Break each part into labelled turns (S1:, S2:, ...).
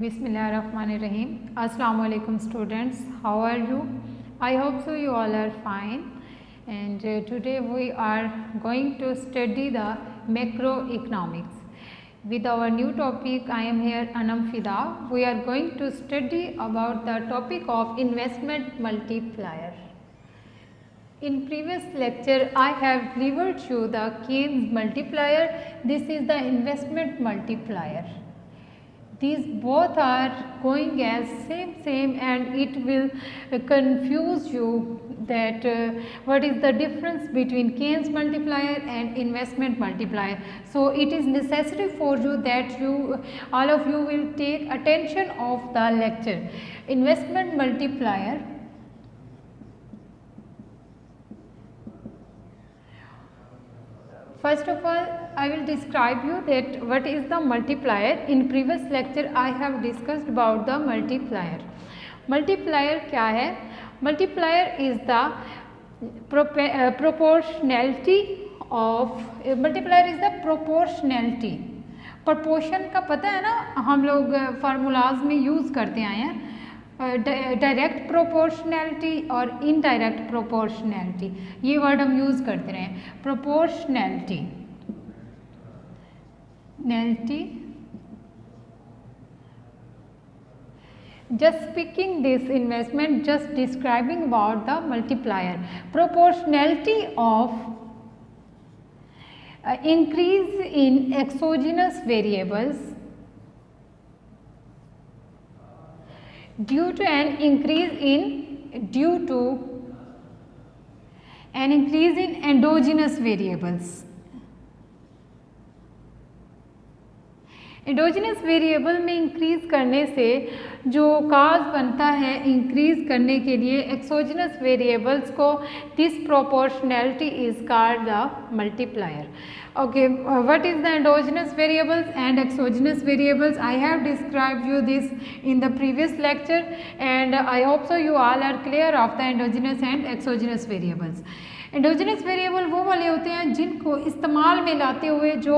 S1: Bismillahirrahmanirrahim. Assalamu alaikum students. How are you? I hope so you all are fine. And today we are going to study the macroeconomics. With our new topic, I am here Anam Fida. We are going to study about the topic of investment multiplier. In previous lecture, I have delivered you the Keynes multiplier. This is the investment multiplier. These both are going as same and it will confuse you that what is the difference between Keynes multiplier and investment multiplier. So it is necessary for you that all of you will take attention of the lecture. Investment multiplier, first of all, I will describe you that what is the multiplier. In previous lecture, I have discussed about the multiplier. Multiplier क्या है? Multiplier is the proportionality of multiplier is the proportionality. Proportion का पता है ना, हम लोग formulas में use करते आए हैं. डायरेक्ट प्रोपोर्शनैलिटी और इनडायरेक्ट प्रोपोर्शनैलिटी, ये वर्ड हम यूज़ करते रहे. Proportionality just speaking this investment, just describing about the multiplier. Proportionality of increase in exogenous variables due to an increase in endogenous variables. Endogenous variable में increase करने से जो काज बनता है इंक्रीज करने के लिए एक्सोजिनस वेरिएबल्स को, this proportionality is called the multiplier. Okay, what is the endogenous variables and exogenous variables? I have described you this in the previous lecture and I hope so you all are clear of the endogenous and exogenous variables. Endogenous variable वो वाले होते हैं जिनको इस्तेमाल में लाते हुए जो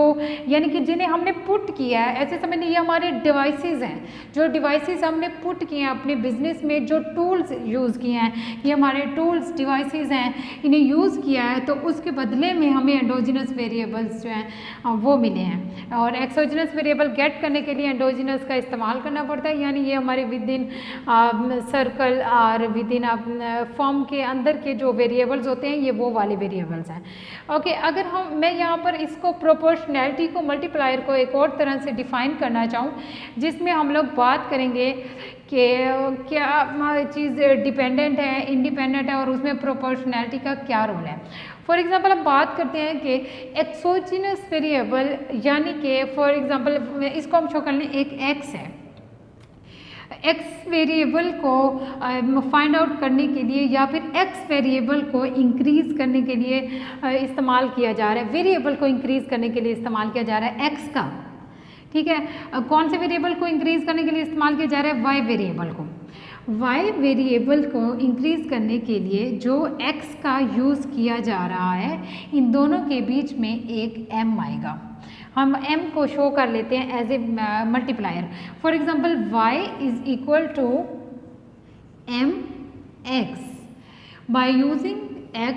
S1: यानी कि जिन्हें हमने पुट किया है, ऐसे समझ ये हमारे डिवाइसेस हैं, जो डिवाइसेस हमने पुट किए हैं अपने बिजनेस में, जो टूल्स यूज़ किए हैं, ये हमारे टूल्स डिवाइसेस हैं, इन्हें यूज़ किया है तो उसके बदले में हमें एंडोजिनस वेरिएबल्स जो हैं वो मिले हैं. और एक्सोजिनस वेरिएबल गेट करने के लिए एंडोजिनस का इस्तेमाल करना पड़ता है, यानी ये हमारे विद इन सर्कल और विद इन फॉर्म के अंदर के जो वेरिएबल्स होते हैं ये वो वाले वेरिएबल्स हैं. ओके, अगर मैं यहाँ पर इसको प्रोपोर्शनैलिटी को, मल्टीप्लायर को एक और तरह से डिफाइन करना चाहूँ जिसमें हम लोग बात करेंगे कि क्या चीज़ डिपेंडेंट है, इंडिपेंडेंट है और उसमें प्रोपोर्शनैलिटी का क्या रोल है. फॉर एग्जांपल हम बात करते हैं कि एक्सोजिनस वेरिएबल यानी कि फॉर एग्जांपल इसको हम शो कर लें, एक एक्स है. एक्स वेरिएबल को फाइंड आउट करने के लिए या फिर एक्स वेरिएबल को इंक्रीज़ करने के लिए इस्तेमाल किया जा रहा है, वेरिएबल को इंक्रीज़ करने के लिए इस्तेमाल किया जा रहा है एक्स का. ठीक है, कौन से वेरिएबल को इंक्रीज़ करने के लिए इस्तेमाल किया जा रहा है? वाई वेरिएबल को. वाई वेरिएबल को इंक्रीज़ करने के लिए जो एक्स का यूज़ किया जा रहा है, इन दोनों के बीच में एक एम आएगा. हम m को शो कर लेते हैं as a multiplier. For example y is equal to m x. By using x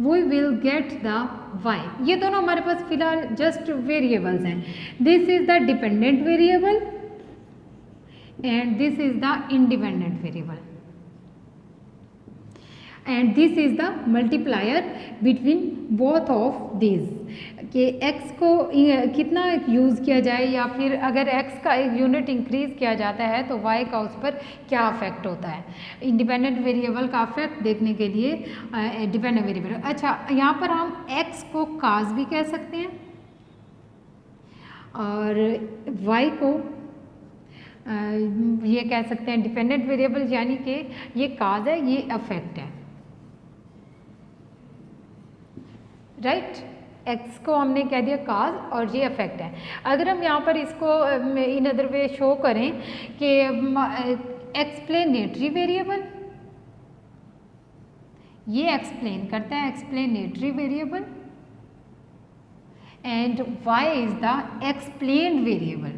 S1: we will get the y. ये दोनों हमारे पास फिलहाल जस्ट वेरिएबल्स हैं. This is the dependent variable and this is the independent variable and this is the multiplier between both of this. कि x को कितना use किया जाए या फिर अगर x का एक यूनिट इंक्रीज़ किया जाता है तो y का उस पर क्या अफेक्ट होता है. इंडिपेंडेंट वेरिएबल का अफेक्ट देखने के लिए डिपेंडेंट वेरिएबल. अच्छा, यहाँ पर हम x को काज भी कह सकते हैं और y को ये कह सकते हैं डिपेंडेंट वेरिएबल, यानी कि ये काज है, ये अफेक्ट है. राइट, एक्स को हमने कह दिया काज और ये अफेक्ट है. अगर हम यहाँ पर इसको इन अदर वे शो करें कि एक्सप्लेनेटरी वेरिएबल, ये एक्सप्लेन करता है explanatory variable and y is the explained variable.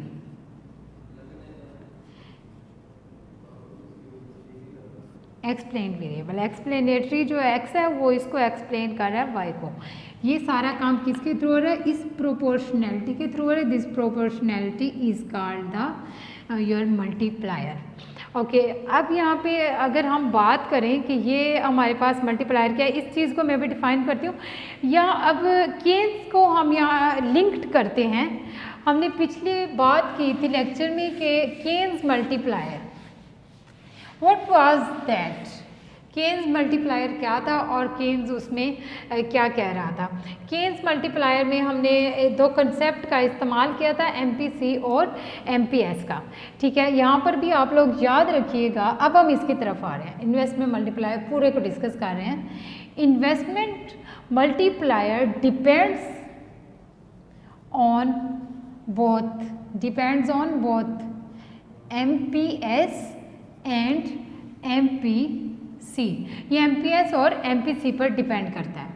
S1: Explain variable, explanatory जो एक्स है वो इसको एक्सप्लेन कर रहा है वाई को। ये सारा काम किसके थ्रू हो रहा है? इस प्रोपोर्शनैलिटी के थ्रू हो रहा है। This proportionality is called the your multiplier. Okay, अब यहाँ पे अगर हम बात करें कि ये हमारे पास मल्टीप्लायर क्या है, इस चीज़ को मैं भी डिफाइन करती हूँ। या अब केन्स को हम यहाँ लिंक्ड करते हैं। हमने पिछली बात की थी लेक्चर में कि Keynes multiplier, what was that? Keynes multiplier क्या था और केन्स उसमें क्या कह रहा था? केन्स मल्टीप्लायर में हमने दो कंसेप्ट का इस्तेमाल किया था, एमपीसी और एमपीएस का। ठीक है, यहाँ पर भी आप लोग याद रखिएगा। अब हम इसकी तरफ आ रहे हैं, इन्वेस्टमेंट मल्टीप्लायर पूरे को डिस्कस कर रहे हैं। Investment multiplier depends on both MPS and MPC. ये एमपीएस और एमपीसी पर डिपेंड करता है।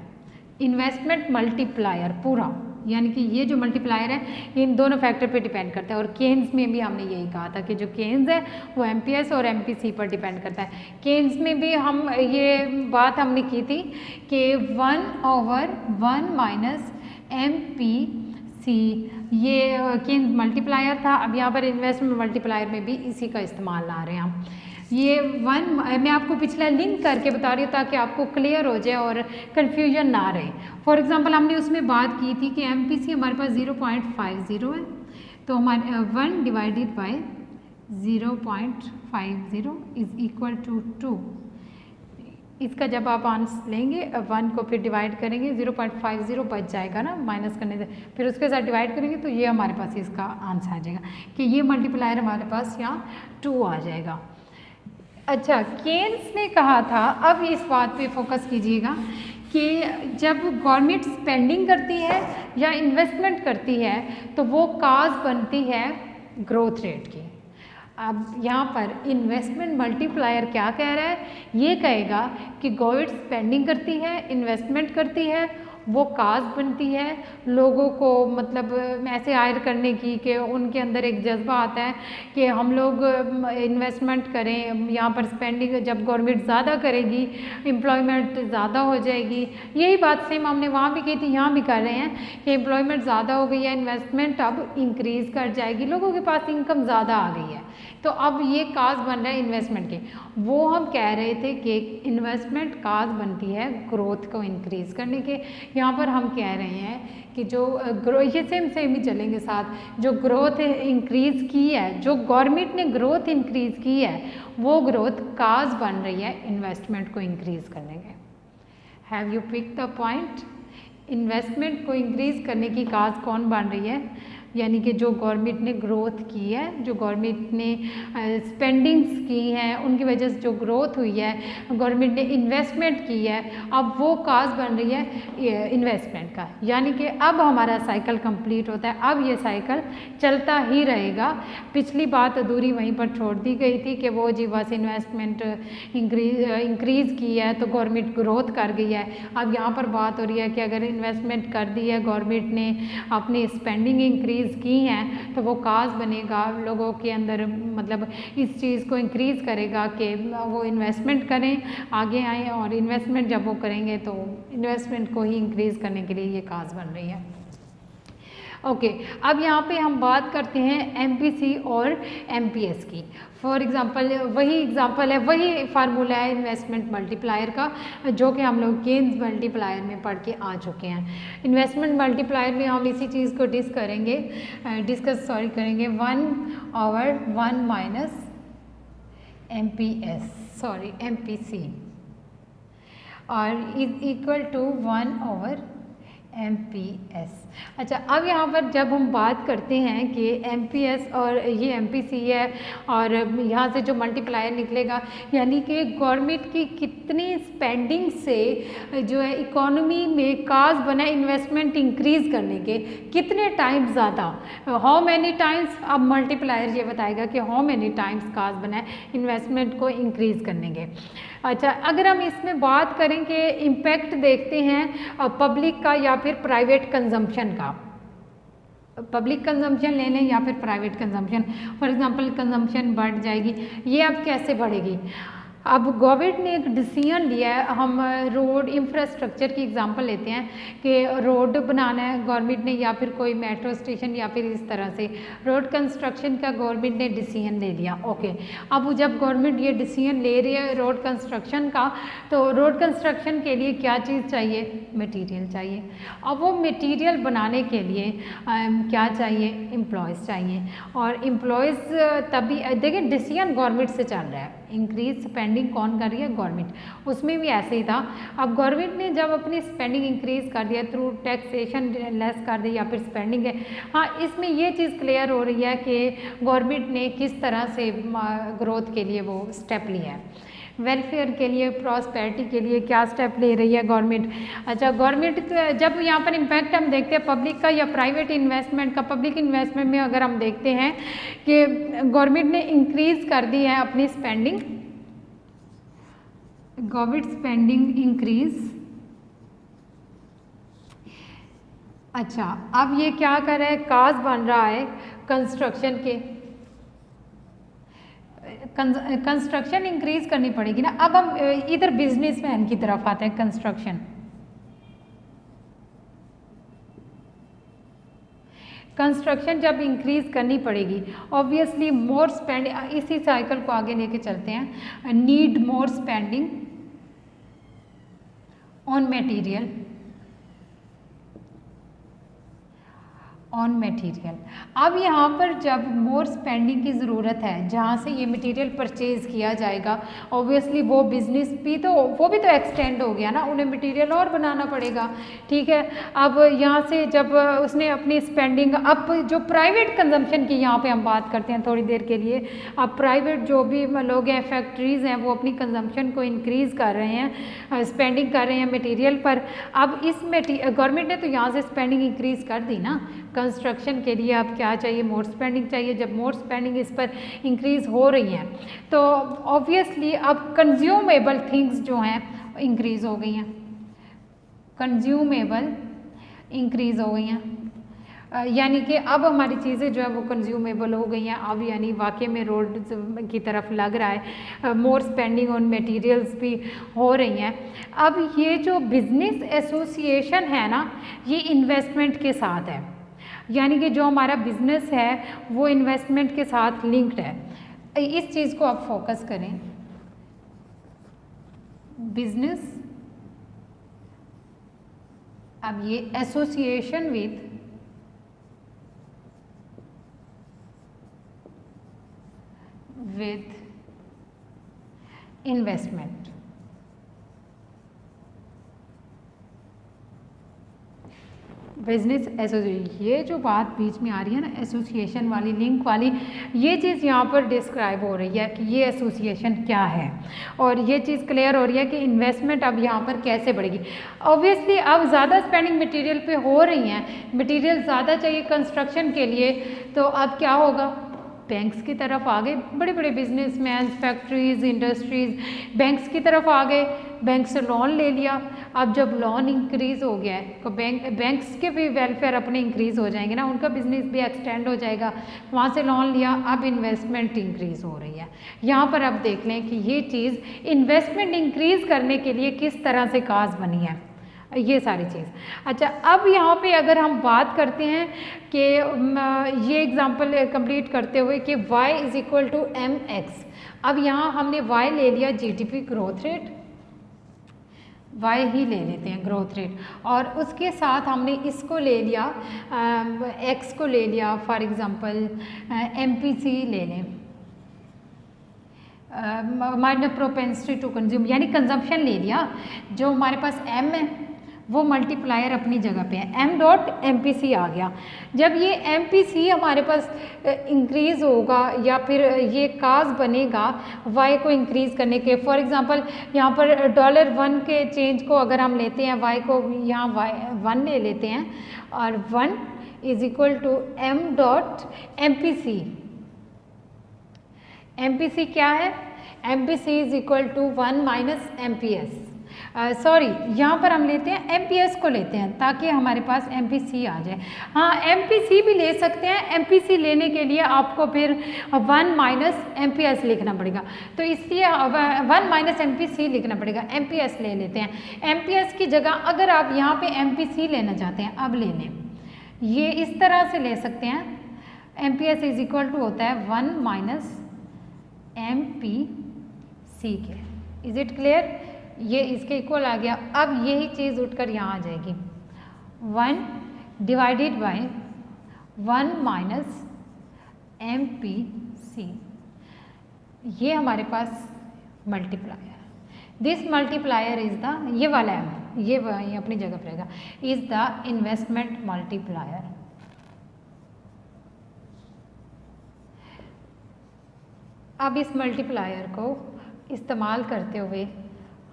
S1: इन्वेस्टमेंट मल्टीप्लायर पूरा, यानी कि ये जो मल्टीप्लायर है इन दोनों फैक्टर पे डिपेंड करता है। और केन्स में भी हमने यही कहा था कि जो केन्स है वो एमपीएस और एमपीसी पर डिपेंड करता है। केन्स में भी हम ये बात हमने की थी कि 1/1 माइनस एमपीसी, ये केन्स मल्टीप्लायर था। अब यहाँ पर इन्वेस्टमेंट मल्टीप्लायर में भी इसी का इस्तेमाल ला रहे हैं हम। ये मैं आपको पिछला लिंक करके बता रही हूँ ताकि आपको क्लियर हो जाए और कन्फ्यूजन ना रहे। फॉर एग्जांपल हमने उसमें बात की थी कि एमपीसी हमारे पास 0.50 है, तो हमारे 1 divided by 0.50 is equal to 2। इसका जब आप आंसर लेंगे 1 को फिर डिवाइड करेंगे, 0.50 बच जाएगा ना माइनस करने से, फिर उसके साथ डिवाइड करेंगे तो ये हमारे पास इसका आंसर आ जाएगा कि ये मल्टीप्लायर हमारे पास यहाँ 2 आ जाएगा। अच्छा, केन्स ने कहा था, अब इस बात पे फोकस कीजिएगा कि जब गवर्नमेंट स्पेंडिंग करती है या इन्वेस्टमेंट करती है तो वो काज बनती है ग्रोथ रेट की। अब यहाँ पर इन्वेस्टमेंट मल्टीप्लायर क्या कह रहा है? ये कहेगा कि गवर्नमेंट स्पेंडिंग करती है, इन्वेस्टमेंट करती है, वो काज बनती है लोगों को, मतलब ऐसे हायर करने की कि उनके अंदर एक जज्बा आता है कि हम लोग इन्वेस्टमेंट करें। यहाँ पर स्पेंडिंग जब गवर्नमेंट ज़्यादा करेगी एम्प्लॉयमेंट ज़्यादा हो जाएगी। यही बात सेम हमने वहाँ भी की थी, यहाँ भी कर रहे हैं कि एम्प्लॉयमेंट ज़्यादा हो गई है, इन्वेस्टमेंट अब इंक्रीज़ कर जाएगी, लोगों के पास इनकम ज़्यादा आ गई है, तो अब ये काज बन रहा है इन्वेस्टमेंट के। वो हम कह रहे थे कि इन्वेस्टमेंट काज बनती है ग्रोथ को इंक्रीज़ करने के। यहाँ पर हम कह रहे हैं कि जो ये सेम ही चलेंगे साथ, जो ग्रोथ इंक्रीज़ की है, जो गवर्नमेंट ने ग्रोथ इंक्रीज़ की है, वो ग्रोथ काज बन रही है इन्वेस्टमेंट को इंक्रीज़ करने के। Have you pick the point? Investment को इंक्रीज़ करने की काज कौन बन रही है? यानी कि जो गवर्नमेंट ने ग्रोथ की है, जो गवर्नमेंट ने स्पेंडिंग्स की हैं, उनकी वजह से जो ग्रोथ हुई है, गवर्नमेंट ने इन्वेस्टमेंट की है, अब वो काज बन रही है इन्वेस्टमेंट का। यानी कि अब हमारा साइकिल कंप्लीट होता है, अब ये साइकिल चलता ही रहेगा। पिछली बात अधूरी वहीं पर छोड़ दी गई थी कि वो जी बस इन्वेस्टमेंट इंक्रीज़ की है तो गवर्नमेंट ग्रोथ कर गई है। अब यहाँ पर बात हो रही है कि अगर इन्वेस्टमेंट कर दी है गवर्नमेंट ने, अपनी स्पेंडिंग इंक्रीज़ की हैं, तो वो काज बनेगा लोगों के अंदर, मतलब इस चीज़ को इंक्रीज़ करेगा कि वो इन्वेस्टमेंट करें, आगे आएँ, और इन्वेस्टमेंट जब वो करेंगे तो इन्वेस्टमेंट को ही इंक्रीज़ करने के लिए ये काज बन रही है। ओके, अब यहाँ पे हम बात करते हैं एमपीसी और एमपीएस की। फॉर एग्जांपल वही एग्जांपल है, वही फार्मूला है इन्वेस्टमेंट मल्टीप्लायर का, जो कि हम लोग केन्स मल्टीप्लायर में पढ़ के आ चुके हैं। इन्वेस्टमेंट मल्टीप्लायर में हम इसी चीज़ को डिस्कस करेंगे 1/1 माइनस एमपीसी और इज इक्वल टू 1/MPS। अच्छा, अब यहाँ पर जब हम बात करते हैं कि MPS और ये MPC है और यहाँ से जो मल्टीप्लायर निकलेगा, यानी कि गवर्नमेंट की कितनी स्पेंडिंग से जो है इकोनॉमी में काज बना इन्वेस्टमेंट इंक्रीज़ करने के, कितने टाइम्स ज़्यादा, हाउ मैनी टाइम्स। अब मल्टीप्लायर ये बताएगा कि हाउ मैनी टाइम्स काज बना है इन्वेस्टमेंट को इंक्रीज़ करने के। अच्छा, अगर हम इसमें बात करें कि इम्पैक्ट देखते हैं पब्लिक का या फिर प्राइवेट कंजम्पशन का, पब्लिक कंजम्पशन ले लें या फिर private consumption. For example consumption बढ़ जाएगी, ये अब कैसे बढ़ेगी? अब गवर्नमेंट ने एक डिसीजन लिया है, हम रोड इंफ्रास्ट्रक्चर की एग्जांपल लेते हैं कि रोड बनाना है गवर्नमेंट ने, या फिर कोई मेट्रो स्टेशन, या फिर इस तरह से रोड कंस्ट्रक्शन का गवर्नमेंट ने डिसीजन ले लिया। ओके, अब जब गवर्नमेंट ये डिसीजन ले रही है रोड कंस्ट्रक्शन का, तो रोड कंस्ट्रक्शन के लिए क्या चीज़ चाहिए? मटेरियल चाहिए। अब वो मटेरियल बनाने के लिए क्या चाहिए? एम्प्लॉयज़ चाहिए। और एम्प्लॉयज़ तभी देखिए डिसीजन गवर्नमेंट से चल रहा है, इंक्रीज स्पेंडिंग कौन कर रही है? गवर्नमेंट। उसमें भी ऐसे ही था। अब गवर्नमेंट ने जब अपनी स्पेंडिंग इंक्रीज कर दिया थ्रू टैक्सेशन लेस कर दी या फिर स्पेंडिंग है, हाँ इसमें ये चीज़ क्लियर हो रही है कि गवर्नमेंट ने किस तरह से ग्रोथ के लिए वो स्टेप लिया है, वेलफेयर के लिए, प्रॉस्पेरिटी के लिए क्या स्टेप ले रही है गवर्नमेंट। अच्छा, गवर्नमेंट जब यहाँ पर इम्पैक्ट हम देखते हैं पब्लिक का या प्राइवेट इन्वेस्टमेंट का, पब्लिक इन्वेस्टमेंट में अगर हम देखते हैं कि गवर्नमेंट ने इंक्रीज कर दी है अपनी स्पेंडिंग, गवर्नमेंट स्पेंडिंग इंक्रीज। अच्छा, अब ये क्या कर रहा है? काज बन रहा है कंस्ट्रक्शन के, कंस्ट्रक्शन इंक्रीज करनी पड़ेगी ना। अब हम इधर बिजनेसमैन की तरफ आते हैं। कंस्ट्रक्शन जब इंक्रीज करनी पड़ेगी ऑब्वियसली मोर स्पेंड, इसी साइकिल को आगे लेके चलते हैं, need more spending on material, अब यहाँ पर जब मोर स्पेंडिंग की ज़रूरत है, जहाँ से ये मटेरियल परचेज किया जाएगा, ऑब्वियसली वो बिजनेस भी तो एक्सटेंड हो गया ना, उन्हें मटेरियल और बनाना पड़ेगा। ठीक है, अब यहाँ से जब उसने अपनी स्पेंडिंग, अब जो प्राइवेट कंजम्पशन की यहाँ पे हम बात करते हैं थोड़ी देर के लिए, अब प्राइवेट जो भी लोग हैं, फैक्ट्रीज़ हैं, वो अपनी कंजम्पशन को इंक्रीज़ कर रहे हैं, स्पेंडिंग कर रहे हैं मटेरियल पर। अब इस गवर्नमेंट ने तो यहाँ से स्पेंडिंग इंक्रीज़ कर दी ना, कंस्ट्रक्शन के लिए अब क्या चाहिए? मोर स्पेंडिंग चाहिए। जब मोर स्पेंडिंग इस पर इंक्रीज़ हो रही है तो ऑब्वियसली अब कंज्यूमेबल थिंग्स जो हैं इंक्रीज़ हो गई हैं, कंज्यूमेबल इंक्रीज़ हो गई हैं, यानी कि अब हमारी चीज़ें जो है वो कंज्यूमेबल हो गई हैं। अब यानी वाकई में रोड की तरफ लग रहा है, मोर स्पेंडिंग ऑन मटेरियल्स भी हो रही हैं। अब ये जो बिजनेस एसोसिएशन है ना, ये इन्वेस्टमेंट के साथ है, यानी कि जो हमारा बिजनेस है वो इन्वेस्टमेंट के साथ लिंक्ड है। इस चीज़ को आप फोकस करें, बिजनेस, अब ये association with investment. Business association, ये जो बात बीच में आ रही है ना एसोसिएशन वाली, लिंक वाली, ये चीज़ यहाँ पर डिस्क्राइब हो रही है कि ये एसोसिएशन क्या है, और ये चीज़ क्लियर हो रही है कि इन्वेस्टमेंट अब यहाँ पर कैसे बढ़ेगी। ऑब्वियसली अब ज़्यादा स्पेंडिंग मटेरियल पे हो रही हैं, मटेरियल ज़्यादा चाहिए कंस्ट्रक्शन के लिए, तो अब क्या होगा? बैंक्स की तरफ आ गए बड़े बड़े बिजनेसमैन, फैक्ट्रीज, इंडस्ट्रीज बैंक्स की तरफ आ गए, बैंक से लोन ले लिया। अब जब लोन इंक्रीज़ हो गया है तो बैंक्स के भी वेलफेयर अपने इंक्रीज़ हो जाएंगे ना, उनका बिजनेस भी एक्सटेंड हो जाएगा, वहाँ से लोन लिया, अब इन्वेस्टमेंट इंक्रीज़ हो रही है। यहाँ पर अब देख लें कि ये चीज़ इन्वेस्टमेंट इंक्रीज़ करने के लिए किस तरह से काज बनी है, ये सारी चीज़। अच्छा, अब यहाँ पे अगर हम बात करते हैं कि ये एग्जांपल कंप्लीट करते हुए कि y is equal to mx, अब यहाँ हमने y ले लिया जीडीपी ग्रोथ रेट, y ही ले लेते हैं ग्रोथ रेट, और उसके साथ हमने इसको ले लिया x को ले लिया, फॉर एग्जांपल MPC ले लें, हमारे प्रोपेंसिटी टू कंज्यूम यानी कंजम्पशन ले लिया। जो हमारे पास m है वो मल्टीप्लायर अपनी जगह पे है, m डॉट MPC आ गया। जब ये MPC हमारे पास इंक्रीज़ होगा या फिर ये काज बनेगा y को इंक्रीज़ करने के, फॉर एग्जांपल यहाँ पर $1 के चेंज को अगर हम लेते हैं, y को यहाँ 1 ले लेते हैं, और 1 is equal to m dot MPC। MPC क्या है? MPC is equal to 1 minus MPS। Sorry, यहाँ पर हम लेते हैं MPS को लेते हैं ताकि हमारे पास MPC आ जाए। हाँ, MPC भी ले सकते हैं। MPC लेने के लिए आपको फिर 1 माइनस MPS लिखना पड़ेगा, तो इसलिए 1 माइनस MPC लिखना पड़ेगा। MPS ले लेते हैं। MPS की जगह अगर आप यहाँ पे MPC लेना चाहते हैं, अब ले लें, ये इस तरह से ले सकते हैं। MPS इज इक्वल टू होता है 1 माइनस MPC के। Is it clear? ये इसके इक्वल आ गया। अब यही चीज़ उठकर यहाँ आ जाएगी, 1 डिवाइडेड बाय 1 माइनस MPC। ये हमारे पास multiplier, this multiplier is the, ये वाला है, ये अपनी जगह पर रहेगा, इज द इन्वेस्टमेंट मल्टीप्लायर। अब इस मल्टीप्लायर को इस्तेमाल करते हुए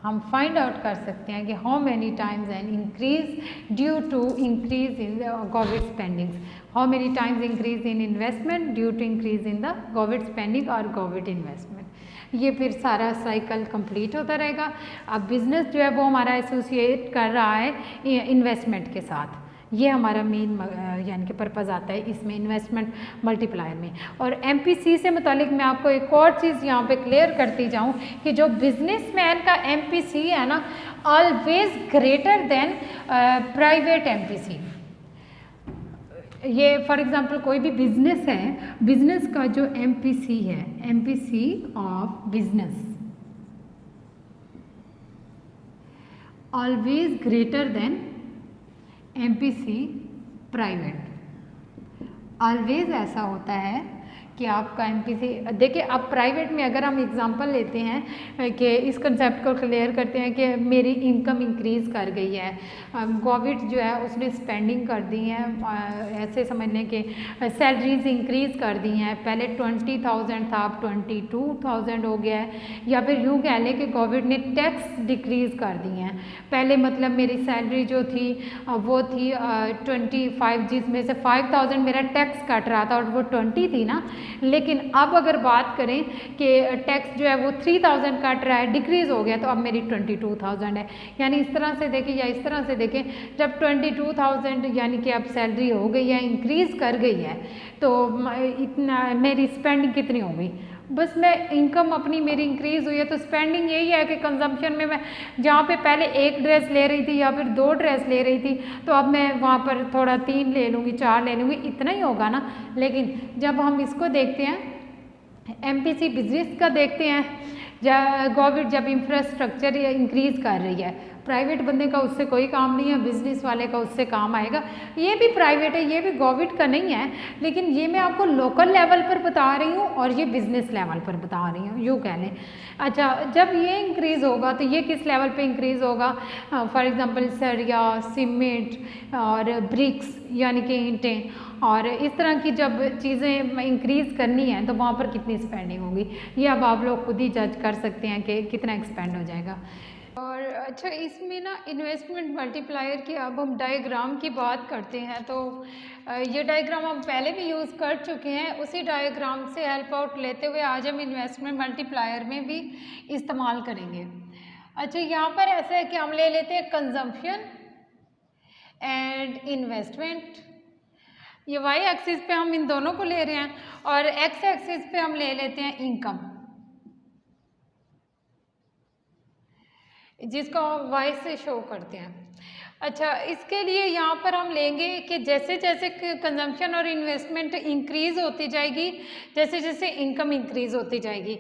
S1: हम फाइंड आउट कर सकते हैं कि how many times an increase due to increase in government spendings, how many times increase in investment due to increase in the government spending और गवर्नमेंट इन्वेस्टमेंट। ये फिर सारा साइकिल कंप्लीट होता रहेगा। अब बिजनेस जो है वो हमारा एसोसिएट कर रहा है इन्वेस्टमेंट के साथ, ये हमारा मेन यानी कि पर्पज़ आता है इसमें, इन्वेस्टमेंट मल्टीप्लायर में। और MPC से मुतालिक मैं आपको एक और चीज़ यहाँ पे क्लियर करती जाऊँ कि जो बिजनेसमैन का MPC है ना, always greater than private MPC। ये फॉर एग्जांपल कोई भी बिजनेस है, बिजनेस का जो MPC है, MPC of business always greater than MPC private. Always ऐसा होता है कि आपका MPC, देखिए अब प्राइवेट में अगर हम एग्जांपल लेते हैं कि इस कंसेप्ट को क्लियर करते हैं कि मेरी इनकम इंक्रीज़ कर गई है, गवर्नमेंट जो है उसने स्पेंडिंग कर दी है, ऐसे समझ लें कि सैलरीज इंक्रीज़ कर दी हैं, पहले 20,000 था अब 22,000 हो गया है, या फिर यूँ कह लें कि गवर्नमेंट ने टैक्स डिक्रीज़ कर दी हैं। पहले मतलब मेरी सैलरी जो थी वो थी 25, जिसमें से 5,000 मेरा टैक्स कट रहा था और वो 20 थी ना, लेकिन अब अगर बात करें कि टैक्स जो है वो 3,000 कट रहा है, डिक्रीज़ हो गया, तो अब मेरी 22,000 है। यानी इस तरह से देखें या इस तरह से देखें, जब 22,000 यानी कि अब सैलरी हो गई है, इंक्रीज़ कर गई है, तो इतना मेरी स्पेंडिंग कितनी हो गई, बस मैं इनकम अपनी मेरी इंक्रीज़ हुई है, तो स्पेंडिंग यही है कि कंजम्पशन में मैं जहाँ पे पहले एक ड्रेस ले रही थी या फिर 2 ड्रेस ले रही थी, तो अब मैं वहाँ पर थोड़ा 3 ले लूँगी, 4 ले लूँगी, इतना ही होगा ना। लेकिन जब हम इसको देखते हैं, MPC बिजनेस का देखते हैं, गवर्नमेंट जब इंफ्रास्ट्रक्चर इंक्रीज़ कर रही है, प्राइवेट बंदे का उससे कोई काम नहीं है, बिजनेस वाले का उससे काम आएगा। ये भी प्राइवेट है, ये भी गवर्नमेंट का नहीं है, लेकिन ये मैं आपको लोकल लेवल पर बता रही हूँ और ये बिजनेस लेवल पर बता रही हूँ, यूँ कह लें। अच्छा, जब ये इंक्रीज़ होगा तो ये किस लेवल पे इंक्रीज़ होगा? फॉर एग्जांपल सरिया, सीमेंट और ब्रिक्स यानी कि ईंटें, और इस तरह की जब चीज़ें इंक्रीज़ करनी है तो वहाँ पर कितनी स्पेंडिंग होगी, ये अब आप लोग खुद ही जज कर सकते हैं कि कितना एक्सपेंड हो जाएगा। और अच्छा, इसमें ना इन्वेस्टमेंट मल्टीप्लायर की अब हम डायग्राम की बात करते हैं, तो ये डायग्राम हम पहले भी यूज़ कर चुके हैं, उसी डायग्राम से हेल्प आउट लेते हुए आज हम इन्वेस्टमेंट मल्टीप्लायर में भी इस्तेमाल करेंगे। अच्छा, यहाँ पर ऐसा है कि हम ले लेते हैं कंजम्पशन एंड इन्वेस्टमेंट, ये Y एक्सिस पे हम इन दोनों को ले रहे हैं, और X एक्सिस पे हम ले लेते हैं इनकम, जिसको Y से शो करते हैं। अच्छा, इसके लिए यहाँ पर हम लेंगे कि जैसे जैसे कंजम्पशन और इन्वेस्टमेंट इंक्रीज़ होती जाएगी, जैसे जैसे इनकम इंक्रीज़ होती जाएगी,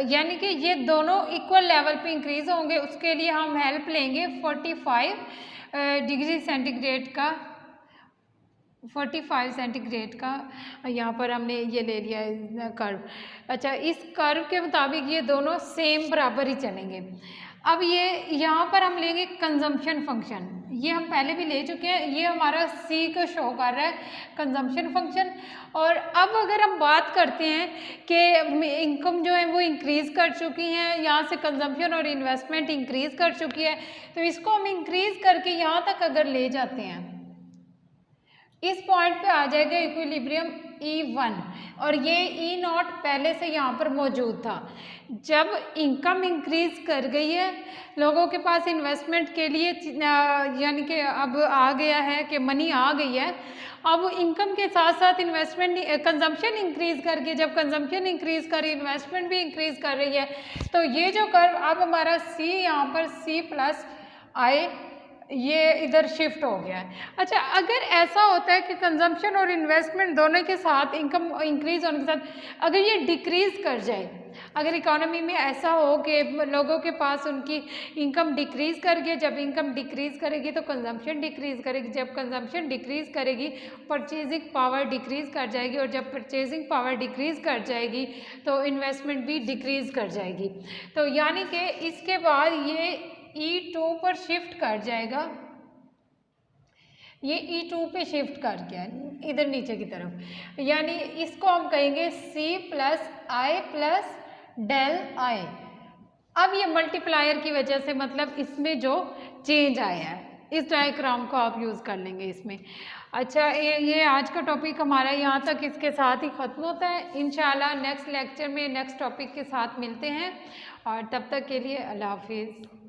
S1: यानी कि ये दोनों इक्वल लेवल पे इंक्रीज़ होंगे, उसके लिए हम हेल्प लेंगे 45 डिग्री सेंटीग्रेड का, 45 सेंटीग्रेड का यहाँ पर हमने ये ले लिया है कर्व। अच्छा, इस कर्व के मुताबिक ये दोनों सेम बराबर ही चलेंगे। अब ये यहाँ पर हम लेंगे कंजम्पशन फंक्शन, ये हम पहले भी ले चुके हैं, ये हमारा C को शो कर रहा है कंजम्पशन फंक्शन। और अब अगर हम बात करते हैं कि इनकम जो है वो इंक्रीज़ कर चुकी हैं, यहाँ से कंजम्पशन और इन्वेस्टमेंट इंक्रीज़ कर चुकी है, तो इसको हम इंक्रीज़ करके यहाँ तक अगर ले जाते हैं इस पॉइंट पे आ जाएगा इक्विलिब्रियम E1 और ये E0 पहले से यहाँ पर मौजूद था। जब इनकम इंक्रीज कर गई है, लोगों के पास इन्वेस्टमेंट के लिए यानी कि अब आ गया है कि मनी आ गई है, अब इनकम के साथ साथ इन्वेस्टमेंट कंजम्पशन इंक्रीज करके, जब कंजम्पशन इंक्रीज कर रही इन्वेस्टमेंट भी इंक्रीज कर रही है, तो ये जो कर्व अब हमारा C यहाँ पर C+I ये इधर शिफ्ट हो गया है। अच्छा, अगर ऐसा होता है कि कंजम्पशन और इन्वेस्टमेंट दोनों के साथ इनकम इंक्रीज होने के साथ अगर ये डिक्रीज कर जाए, अगर इकोनॉमी में ऐसा हो कि लोगों के पास उनकी इनकम डिक्रीज करके, जब इनकम डिक्रीज करेगी तो कंजम्पशन डिक्रीज करेगी, जब कंजम्पशन डिक्रीज करेगी परचेजिंग पावर डिक्रीज कर जाएगी, और जब परचेजिंग पावर डिक्रीज कर जाएगी तो इन्वेस्टमेंट भी डिक्रीज कर जाएगी। तो यानी कि इसके बाद ये E2 पर शिफ्ट कर जाएगा, ये E2 पे शिफ्ट कर गया इधर नीचे की तरफ, यानी इसको हम कहेंगे C+I+del I। अब ये मल्टीप्लायर की वजह से मतलब इसमें जो चेंज आया है, इस डायग्राम को आप यूज़ कर लेंगे इसमें। अच्छा, ये आज का टॉपिक हमारा यहाँ तक इसके साथ ही ख़त्म होता है। इंशाल्लाह नेक्स्ट लेक्चर में नेक्स्ट टॉपिक के साथ मिलते हैं, और तब तक के लिए अल्लाह हाफिज़।